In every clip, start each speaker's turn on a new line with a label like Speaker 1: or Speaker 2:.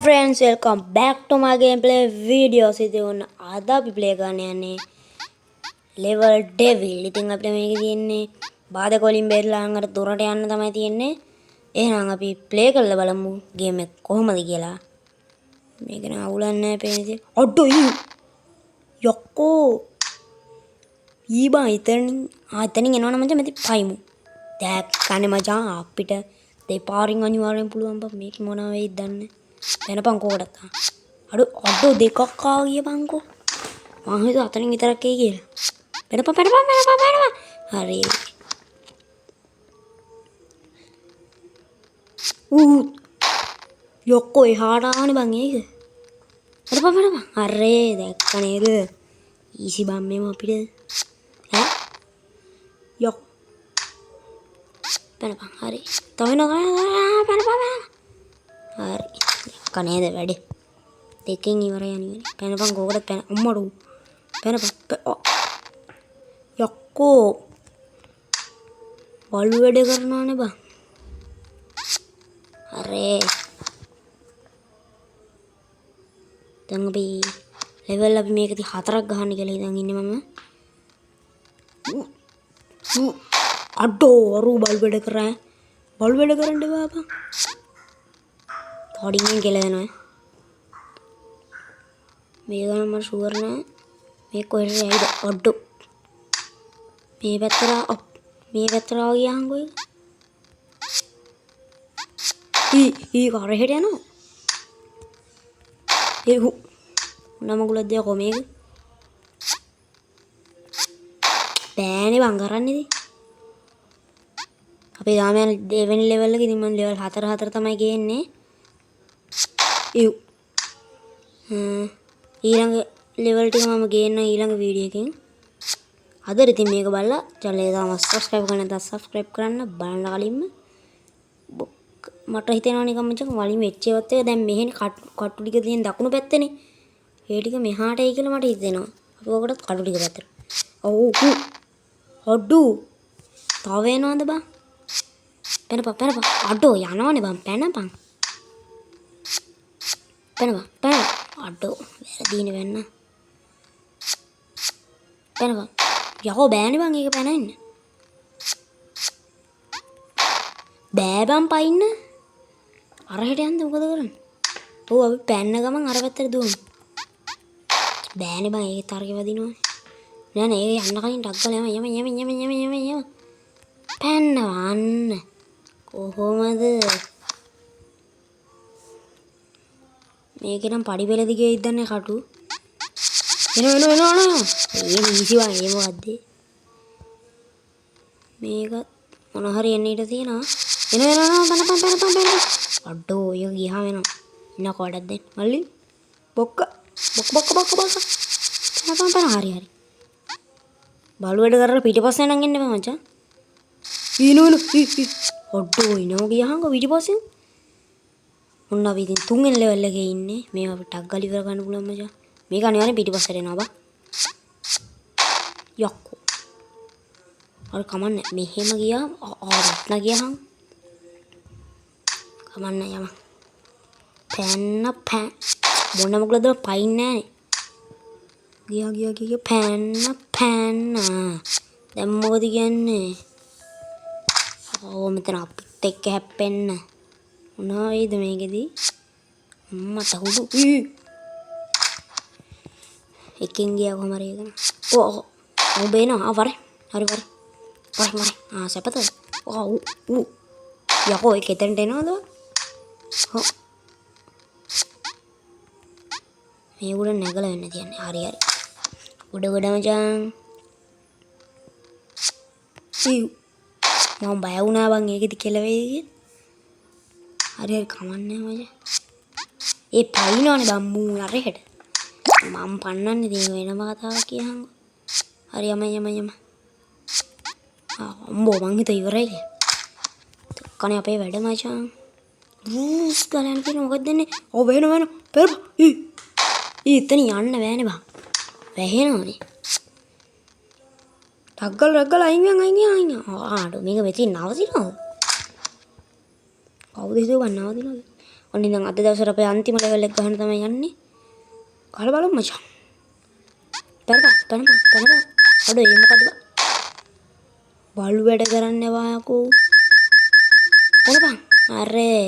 Speaker 1: Friends, welcome back to my gameplay videos. This is आधा भी play करने आने level devil. ඉතින් අපිට මේකේ තියෙන්නේ බාධක වලින් බේරලා අර දොරට යන්න තමයි තියෙන්නේ. එහෙනම් අපි play කරලා බලමු game එක කොහොමද කියලා. මේක න අවුලන්නේ නැහැ පේන්නේ. අඩෝ යක්කෝ ඊබා ඉතින් එනවනම් මචං මෙතන පයිමු. දැක්කනේ මචං අපිට දෙපාරින් අනිවාර්යෙන් පුළුවන් බං මේක මොනවා වෙයිද දන්නේ. වෙනපන් කෝකටත් අඩෝ දෙකක් ආව ගියපන්කෝ මං හිතුවා අතනින් විතරක් එයි කියලා වෙනපන් හරි යොක්කෝ එහාට ආවනේ බං ඒක වෙනපන් හරේ දැක්ක නේද ඊසි බම් මේව අපිට ඈ යොක් වෙනපන් හරි තව වෙනපන් හරි කනේද වැඩි දෙකෙන් ඉවරයි අනිවාර්ය පැනපන් කෝකටත් පැන අම්මඩෝ පැනපන් යක්කෝ බලු වැඩ කරනවානේ බං අරේ දැන් අපි ලෙවල් අපි මේකදී 4ක් ගහන්න කියලා ඉඳන් ඉන්නේ මම අඩෝ අරු බලු වැඩ කරා බලු වැඩ කරන්න බාපා थोड़ी केला देना मेगा नंबर शुगर ना मे कोई राइड अड्डो मे बेतरा हो गया हम कोई ई कर रहे हैं ना ये हु नमक लग दिया को मेग पैने बंगारा नहीं थी अभी गाँव में लेवल लेवल की दिमाग लेवल हाथर तमाई गए ने ඊළඟ ලෙවල් ටික මම ගේන්න ඊළඟ වීඩියෝ එකකින් අද ඉතින් මේක බලලා channel එක තාම subscribe කරන්න නැත්නම් subscribe කරන්න බලන්න කලින්ම මට හිතෙනවා නිකන් මචං වලින් වෙච්ච ඒවත් එක දැන් මෙහෙන් කටු ටික තියෙන දකුණු පැත්තනේ ඒ ටික මෙහාට එයි කියලා මට හිතෙනවා අපි ඔකට කටු ටික පැත්තට ඔව් අඩු තව එනවද බං පැනපන් අඩෝ යනවනේ බං පැනපන් පැනපන් අඩෝ වැරදීනේ වෙන්න පැනපන් යකෝ බෑනේ බං ඒක පැනෙන්න බෑ බං පයින්න අරහෙට යන්න මොකද කරන්නේ ඔව් අපි පැන්න ගමන් අර පැත්තට දුවමු බෑනේ බං ඒක තරගේ වදිනවනේ නෑ ඒක යන්න කලින් ටක් ගාලා යම පැන්නවන්න කොහොමද මේකේ නම් පඩි පෙළ දිගේ ඉදන්නේ කටු එනවා ඒ ඊසි වා ඒ මොකද්ද මේක මොන හරි එන්න ඊට තියෙනවා එනවා අඩෝ ඒක ගියාම එනවා ඉන්න කොටක් දෙන්න මල්ලි බොක්ක පැන හරි බලු වැඩ කරලා පිටිපස්සේ නම් එන්න බෑ මචං ඊනෝන අඩෝ ඉනෝ ගියාම පිටිපස්සේ ඔන්න අපි ඉතින් තුන්වෙනි ලෙවල් එකේ ඉන්නේ. මේක අපිට ටක් ගාලා ඉවර ගන්න පුළුවන් මචං. මේක අනිවාර්යෙන් පිටිපස්සට එනවා බා. යක්කෝ. අර කමන්නේ මෙහෙම ගියා ආරත්න ගියාම කමන්නේ යම. පැන්න මොන මොකද පයින්නේ නැහැ. ගියා පැන්න. දැන් මොකද කියන්නේ? මෙතන අපිත් එක්ක හැප්පෙන්න. මොනවා වේද මේකෙදී මට හුදු එකෙන් ගියා කොහම හරි එකන ඔව් බේනවා වර හරි සපත ඔව් යකෝ ඒක එතනට එනවද හො මේ උඩ නැගලා වෙන්න තියන්නේ හරි උඩ මචං මම බය වුණා බං ඒකෙදි කියලා වෙයි කියලා හරි කමන්නේ මචං ඒ පයින්නවනේ බම් මූ අරහෙට මම පන්නන්නේ ඉතින් වෙනම කතාවක් කියහන්කෝ හරි යම අම්බෝ මං හිතුවා ඉවරයි කනේ අපේ වැඩ මචං රූස් ගලන් කියන මොකද දෙන්නේ ඔව් වෙන පෙර ඉතින් යන්න බෑනේ බං වැහෙනවනේ ටග්ගල් අයින් ආඩෝ මේක මෙතන නවතිනවද කවුද හිතුව ගන්නවද ඔන්න ඉතින් අද දවසට අපේ අන්තිම ලෙවල් එක ගන්න තමයි යන්නේ. ගහලා බලමු මචං. පැනපන්. අඩෝ ඒ මොකද බං? බලු වැඩ කරන්න එපා යකෝ. පැනපන්. අරේ.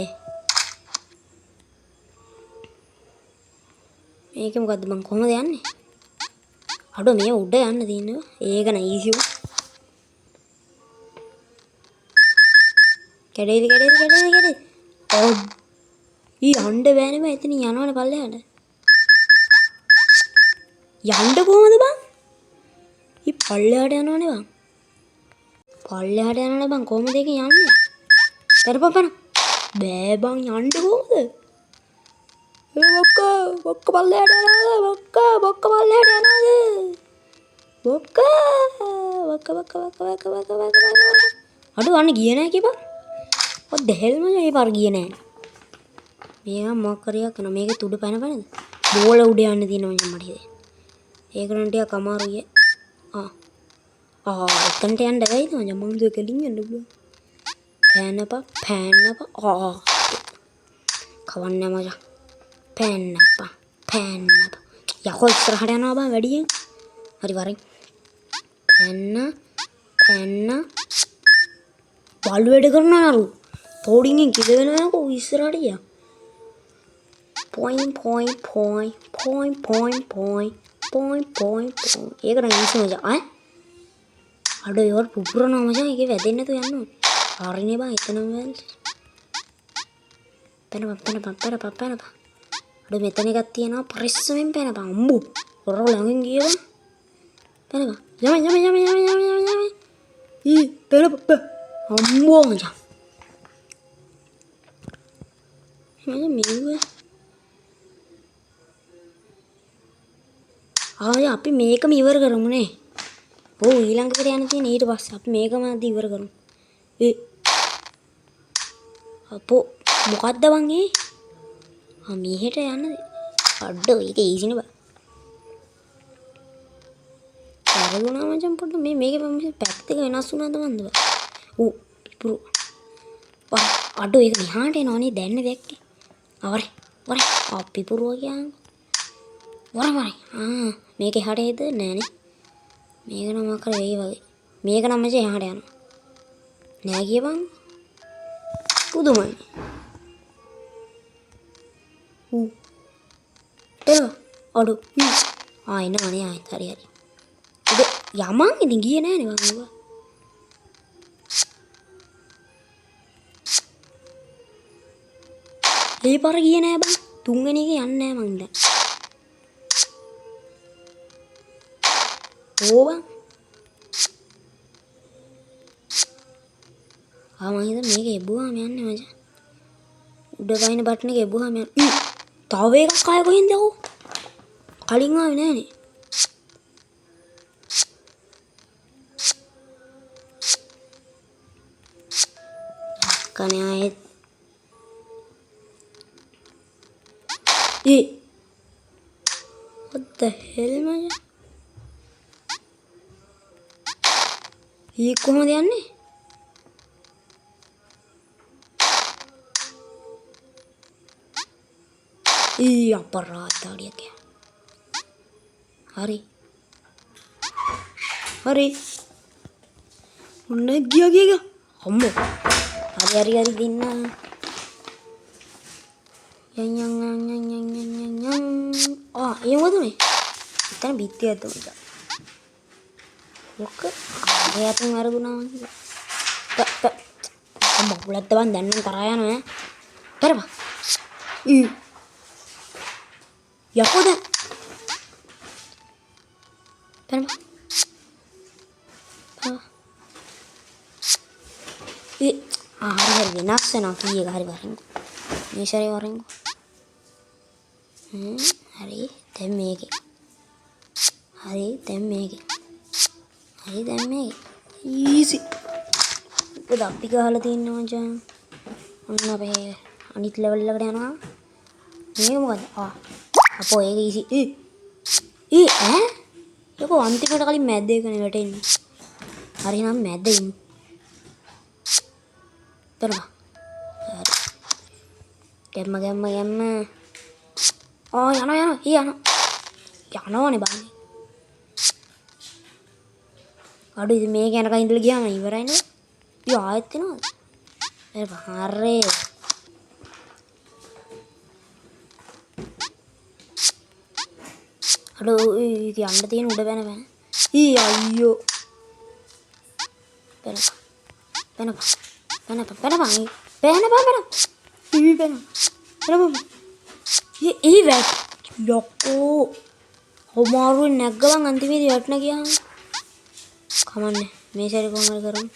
Speaker 1: මේක මොකද්ද බං කොහමද යන්නේ? අඩෝ මේ උඩ යන්න තියෙනවා. ඒක නෑ ඊසියු. කැඩේද. ඔව්. ඊ යන්න බෑනේ බං. එතන යනවනේ පල්ලෙහාට. යන්න කොහමද බං? ඊ පල්ලෙහාට යනවනේ බං. පල්ලෙහාට යනවනේ බං. කොහමද ඒක යන්නේ? කරපපන. බෑ බං යන්න කොහමද? බොක්ක පල්ලෙහාට යනවා. බොක්ක පල්ලෙහාට යනවා. බොක්ක. අඩෝ අන්න ගියේ නෑ කිපා. what the hell මම මේ පාර ගියේ නෑ. මේක මොකක් කරියක් කරනවා. මේකේ තුඩ පැනද? බෝල උඩ යන්න තියෙනවා මට හිතේ. ඒක නම් ටිකක් අමාරුයි. එතනට යන්න බැයිද මම දුක කෙලින් යන්න පුළුවන්. පැනපා. කවන්නේ මචං. පැනපා. යකෝ ඉස්සරහට යනවා බං වැඩියෙන්. හරි වරෙන්. පැන්න. බලු වැඩ කරනවා නරු. තෝඩින්ගෙන් කිද වෙනවා යකෝ ඉස්සරහට ගියා. point. ඒක නම් ඉස්සම මචං. අඩෝ ඒවට පුපුරනවා මචං. ඒකේ වැදෙන්නේ නැතුව යන්න ඕනේ. හරිනේ බං එතනම වැල්. පැනපන්. අඩෝ මෙතන එකක් තියෙනවා පරිස්සමෙන් පැනපන්. අම්බෝ. හොර ළඟින් ගියා බං. පැනපන්. යම. ඊ පැනපන්. අම්බෝ මචං. මම මෙව අපි මේකම ඉවර කරමුනේ. ඔව් ඊළඟට යන්න තියෙන ඊට පස්සේ අපි මේකම අද ඉවර කරමු. අපෝ මොකද්ද බං ඒ? මෙහෙට යන්නද? අඩෝ ඒක ඊසිනේ බං. වැරදුනා මචං පොඩ්ඩ මේකේ මම පැත්තක වෙනස් වුණාද මන්ද බං. පිපුරු. අඩෝ ඒක මෙහාට එනවනේ දැන්න දැක්කේ. වරේ. පිපුරුව කියන්නේ. වරේ. මේක එහාට එයිද නෑනේ. මේක නම් මොකක් හරි වෙයි වගේ. මේක නම් මචං එහාට යනවා. නෑ කියපන්. පුදුමයි. අඩෝ. එනවනේ ආයෙත් හරි. යමන් ඉතින් ගියේ නෑනේ මම. ඒ පාර ගියේ නෑ බං. තුන්වෙනි එක යන්නේ නෑ මං දැන්. ඕවා මම හිතුවා මේක එබුවාම යන්නේ මචං. උඩ ගයින බටන් එක එබුවාම යන්නේ. තව එකක් ආයෙ කොහෙන්ද යකෝ? කලින් ආවේ නෑනේ. කනේ ආයෙත් what the hell මචං? කොහොමද යන්නේ? අපරාධාඩියක්. හරි. ඔන්න ගියා. අම්මෝ. හරි දෙන්න. යන්. ඒ මොකද මේ? එතන බිත්තියක් දුන්නා. ඔක ආයෙත් වරදුනා මම. අම්මෝ බුලත් බන් දැන් නම් තරහා යනවා ඈ. කරපන්. යකෝ දැන්. කරපන්. හරි වෙනස් වෙනවා කී එක හරි වරින්කෝ. මේ සැරේ වරින්කෝ. හරි දැන් මේකේ. ඊසි. මොකද අපි ගහලා තින්නේ මචං. ඔන්න අපේ අනිත් ලෙවල් එකට යනවා. මේක මොකද? අපෝ ඒක ඊසි. යකෝ අන්තිමට කලින් මැද්ද එකනේ වැටෙන්නේ. හරි නම් මැද්ද ඉමු. තරම. ගැම්ම යනවනේ බං අඩු ඉතින් මේක යනකම් ඉඳලා ගියාම ඉවරයිනේ ආයෙත් එනවද හරේ අඩු යන්න තියෙන උඩ බැන අයියෝ යොක්කෝ හොමාරුවෙන් නැග්ගවන් අන්තිමේදී වැටෙන ගියාම කමන්නේ මේ සැරේ කොහොම හරි කරමු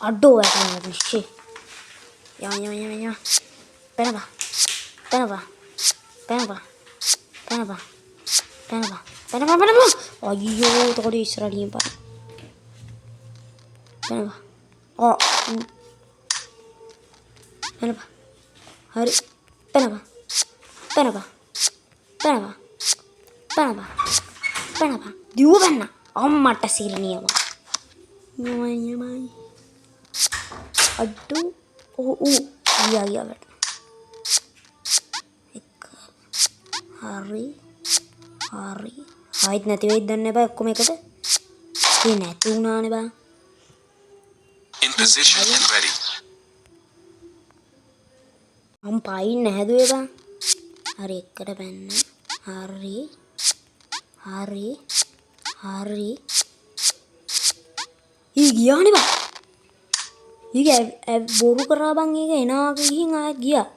Speaker 1: අඩෝ වැටෙනවා ෂේ යම පැනපා අයියෝ තකොට ඉස්සරහට ගිහින් පාන පැනපා හරි පැනපා දිව ගන්න අම්මට සිරණියම යමයි අඩු ගියා එක හරි ආයිත් නැති වෙයිද දන්නේ නැහැ බා ඔක්කොම එකට ඒ නැති වුණානේ බා
Speaker 2: in position and ready
Speaker 1: මම පයින් නැහැදුවේ බා හරි එකට බැන්න හරි ඊ ගියානේ බා ඊක බොරු කරා බං ඒක එනවා ගිහින් ආයෙත් ගියා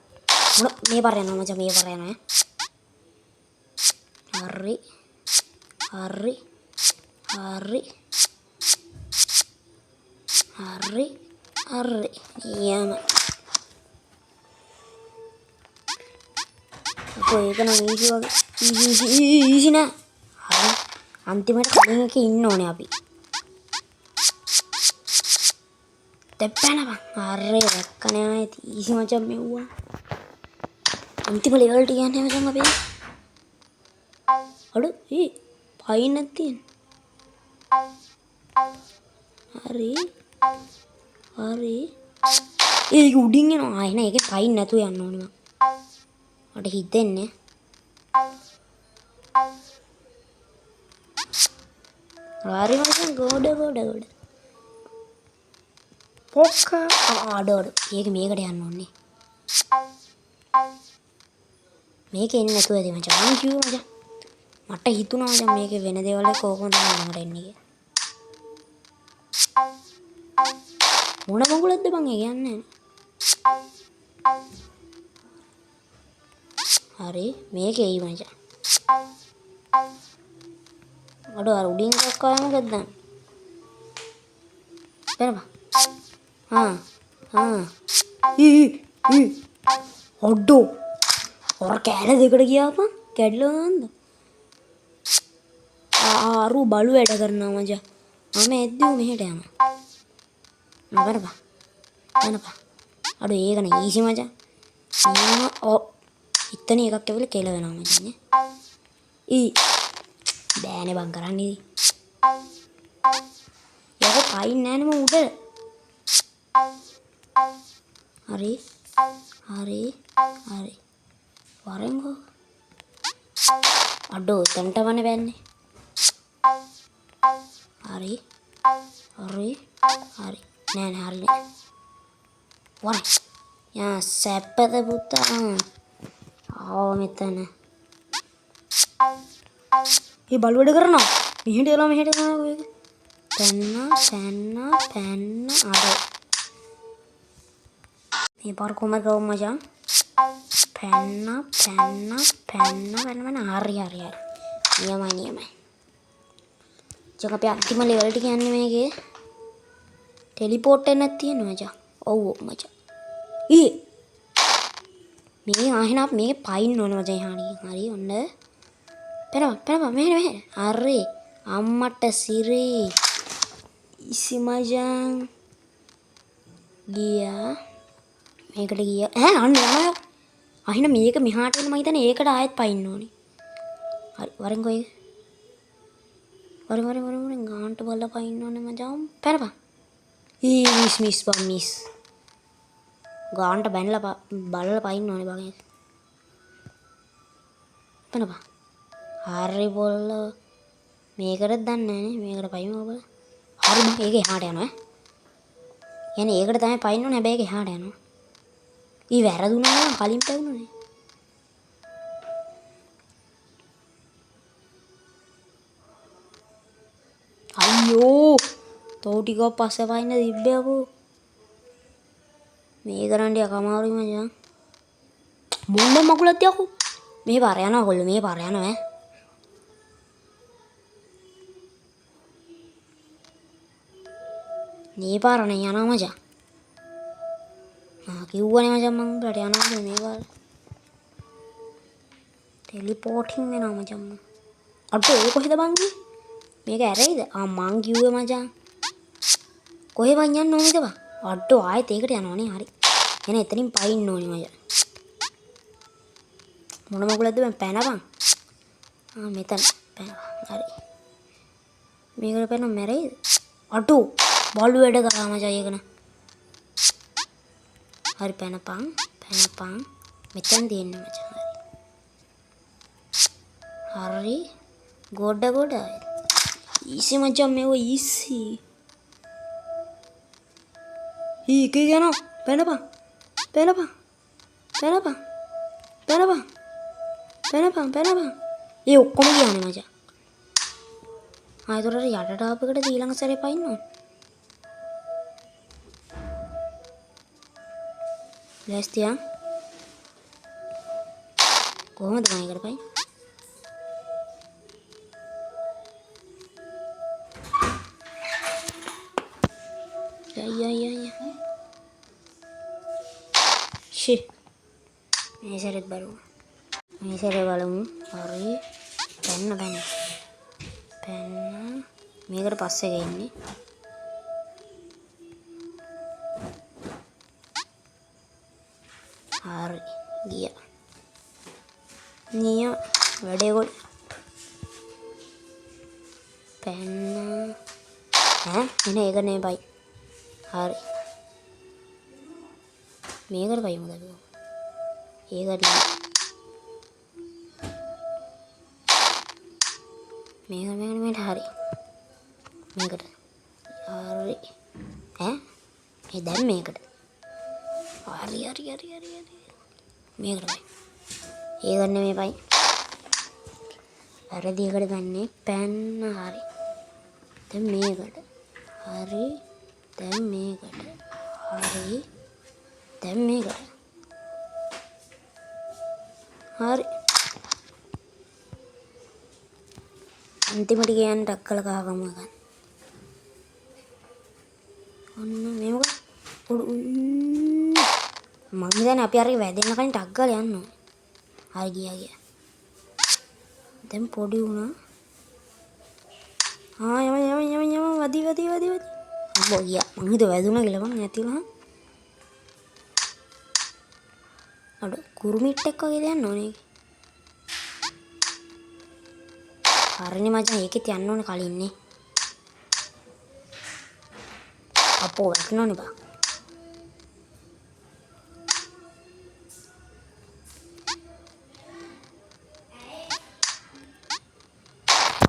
Speaker 1: මේ පාර යනවා මචං මේ පාර යනවා හරි යම අපෝ ඒක නම් ඊසි නෑ හරි අන්තිමට කලින් එකේ ඉන්න ඕනේ අපි දෙප්පනම හරි රැක්කනේ ආයෙත් ඊසි මචං මෙව්වා අන්තිම ලෙවල් ට යන්නේ මචං අපි අඩු පයින් නැතින හරි ඒක උඩින් එනවා ආයෙ ඒකේ පයින් නැතුව යන්න ඕනේ මම මට හිතෙන්නේ හරි මචං ගොඩ පොක්ක අඩ ඒක මේකට යන්න ඕනේ මේක එන්නේ නැතුව ඇති මචං මං කිව්වා මචං මට හිතුණා මචං මේකේ වෙන දේවල් කොහොමද මට එන්නේ මොන මඟුලක්ද බං ඒ කියන්නේ හරි මේක එයි මචං අඩෝ අර උඩින් එකක් ආව මොකද දැන් බලපන් අඩෝ ඔර කෑල දෙකට ගියාපන් කැඩලා නන්ද ආරු බලු වැඩ කරනවා මචං මම එද්දි මෙහෙට යනවා බලපන් අඩෝ ඒක නේ ඊසි මචං ඉතන එකක් ඇවිල්ලා කෙල වෙනවා මචං බෑනේ බං කරන්නේ යක පයින් නෑනේ මම උඩ හරි වරෙන්ගෝ අඩෝ එතනට වනේ බෑන්නේ හරි නෑ හරි නෑ වරෙන් යා සැපද පුතා ආව මෙතන ඒ බලුවඩ කරනවා මෙහෙට එලා මෙහෙට යනවා ඒක පැන්න අර මේ පාර කොහමද ගව මචං පැන්න හරි නියමයි චක අපි අන්තිම ලෙවල් ටික යන්නේ මේකේ ටෙලිපෝට් එකක් තියෙනවා මචං ඔව් මචං මේ ආහෙන අප මේකේ පයින් ඕන මචං හරි ඔන්න පැනපන් මෙහෙ හරි අම්මට සිරි ඉසි මචං ගියා මේකට ගියා අන්න යනවා අහින මේක මෙහාට එන මම හිතන්නේ ඒකට ආයෙත් පයින්න ඕනේ හරි වරෙන් කොයි වරෙන් ගාන්ට බලලා පයින්න ඕනේ මචං පැනපන් මිස් ගාන්ට බැනලා බලලා පයින්න ඕනේ බං ඒක. පනපා. හරි බොල්ල මේකටත් දන්නේ නැහැ නේ. මේකට පයින්න ඕන. හරි බං ඒක එහාට යනවා. යන්නේ ඒකට තමයි පයින්න ඕනේ. හැබැයි ඒක එහාට යනවා. ඊ වැරදුනා නම් කලින් පැවුණානේ. අයියෝ තෝ ටිකක් පස්සේ පයින්න තිබ්බේ අපෝ. මේ කරන්නේ අකමාරුයි මචං. මොන්න මකුලක් තියකෝ. මේ පාර යනවා කොල්ල මේ පාර යනවා ඈ. මේ පාර නේ යනවා මචං. කිව්වනේ මචං මං උඹට යනවා මේ පාර. ටෙලිපෝටින් වෙනවා මචං මං. අතෝ ඒ කොහෙද බං ගියේ? මේක ඇරෙයිද? මං කිව්වේ මචං. කොහෙ මං යන්න ඕනේද බං? අඩෝ ආයෙත් ඒකට යනවනේ හරි. එන එතනින් පයින්න ඕනේ මචං. මොන මගුලක්ද මං පැනපන්. මෙතන පැන. හරි. මේකට පැන මැරෙයිද? අඩෝ බලු වැඩ කරා මචං ඒකන. හරි පැනපන්. මෙතන තියෙන්නේ මචං. හරි. ගොඩ ඊසි මචං මේව ඊසි. ඒක යනවා. පැනපන්. ඒ ඔක්කොම කියන්නේ මචං. ආයෙත් යටට ආපෙකට ඊළඟ සැරේ පයින්න ඕන. ලෑස්තියා. කොහොමද මයිකට පයින්? ෂි. මේ සැරේත් බලමු. හරි. පැන්න. මේකට පස්සේ ගින්නේ. හරි. ගියා. නිය වැඩේ ගොඩ. පැන්න. එන ඒක නේ බයි. හරි. මේකට පයිමුද අපි? ඒකට මේකට හරි. මේකට හරි. ඒ දැන් මේකට. හරි. මේකට පයි. ඒකට නෙමෙයි පයි. වැරදියකට ගන්නේ පැන්න හරි. දැන් මේකට. හරි. දැන් මේකට. හරි. දැන් මේකට. හරි. අන්තිමට ගියන් ටක්කල කහගම ගන්න. ඔන්න මේක මම දැන් අපි අර වැදෙන්න කලින් ටක් ගාලා යන්න ඕනේ. හරි ගියා. දැන් පොඩි වුණා. යම වදි. අම්මෝ ගියා. මං හිතුවා වැදුණා කියලා මං නැතිලා. අඩ කුරුමිට් එක්ක වගේ යන්න ඕනේ. හරිනේ මචං ඒකෙත් යන්න ඕනේ කලින්නේ. අපෝ වැටෙනවනේ බා.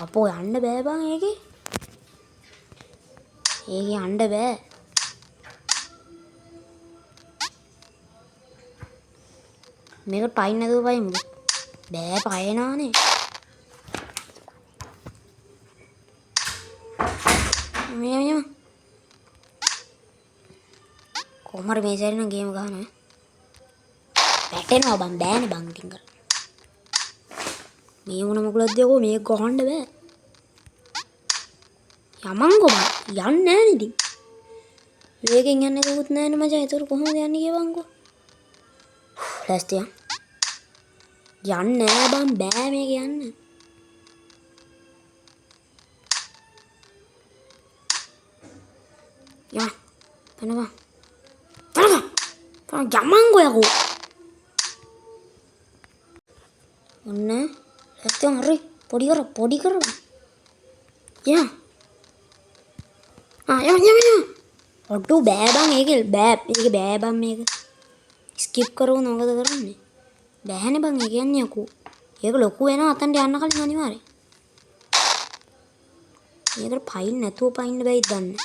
Speaker 1: අපෝ යන්න බෑ බං ඒකේ. යන්න බෑ. මේක පයින් නැතුව පයින්ද? බෑ පයනානේ. මෙයා කොහමද මේ සැරේ නම් ගේම් ගහනවා? වැටෙනවා බං බෑනේ බං ටික. මේ මොන මොකලද යකෝ මේක ගහන්න බෑ. යමන්කෝ බං යන්නේ නැහැ නේද? වේගෙන් යන්නේ කොහොත් නැහැ නේ මචං. ඒතර කොහොමද යන්නේ කියවන්කෝ. ලෑස්තියා. යන්නේ නැහැ බං බෑ මේක යන්න. යා පනවා. යමන්කෝ යකෝ. ඔන්න ලෑස්තියා හරි පොඩි කර. යා යම. ඔට්ටු බෑ බං ඒක බෑ බං මේක. ස්කිප් කරවුන මොකද කරන්නේ? බෑනේ බං ඒ කියන්නේ යකෝ. ඒක ලොකු වෙනවා අතන්ට යන්න කලින් අනිවාර්යෙන්. මේකට පයින් නැතුව පයින්න බැයිද දන්නේ.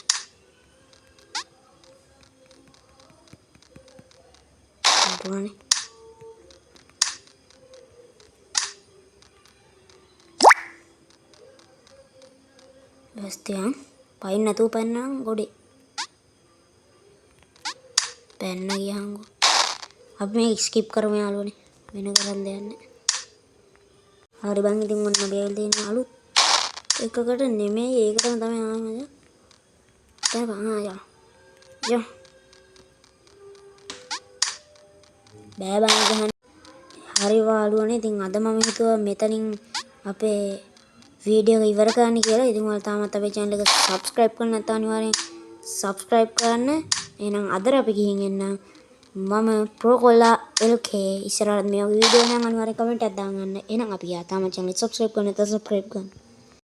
Speaker 1: අන්තුනේ. බස්තියන් පයින් නැතුව පයින්නම් ගොඩේ. පැන්න ගියාංගෝ. අපි මේ ස්කිප් කරමු යාළුවනේ. වෙන කරන් දෙයක් නැහැ. හරි බං ඉතින් ඔන්න බේල් දෙන්න අලුත් එකකට නෙමෙයි ඒකටම තමයි ආවම. දැන් බං ආයා. යෝ. බෑ බං ගහන්න. හරි යාළුවනේ ඉතින් අද මම හිතුවා මෙතනින් අපේ වීඩියෝ එක ඉවර කරන්න කියලා. ඉතින් ඔයාලා තාමත් අපේ channel එක subscribe කරලා නැත්නම් අනිවාර්යෙන් subscribe කරන්න. එහෙනම් අද අපි ගිහින් එන්න. මම ප්‍රෝකොලා LK ඉස්සරහට මේ වීඩියෝ නම් අනිවාර්යෙන් කමෙන්ට් එකක් දාන්න. එහෙනම් අපි යා තාම channel subscribe කරන්න නැත්නම් subscribe කරන්න.